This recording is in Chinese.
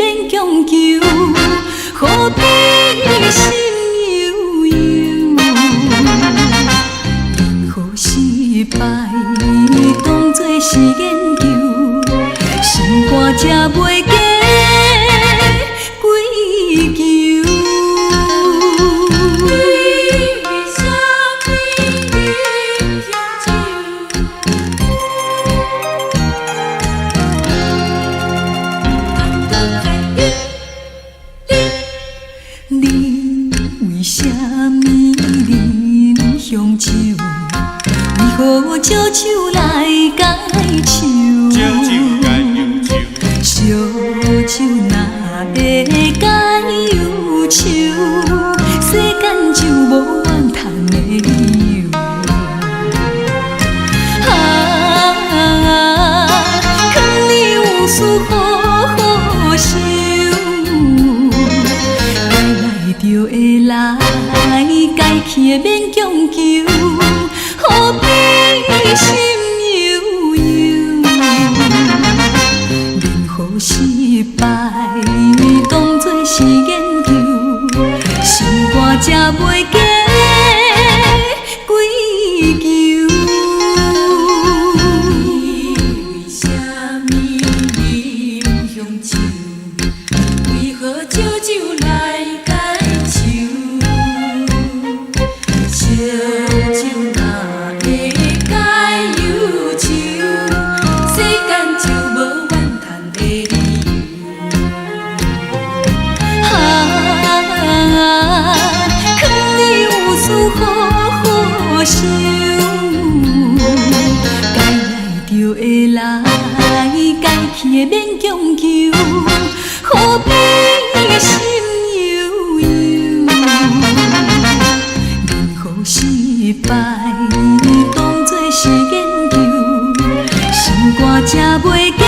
免强求，何必心悠悠？任何失败当作是研究，心肝才袂假归咎。你为什么忍乡愁？为何借手来解愁？烧酒哪会解忧愁？世间就无怨叹的理由。劝你有事好好想。就会来解气的免强求，何必心悠悠？任何失败当作是研究，心肝才袂假归咎。为什么忍乡愁？为何借酒来？想，该来就会来，解气的免强求，何必心悠悠？任何失败当作是研究，心肝才袂假。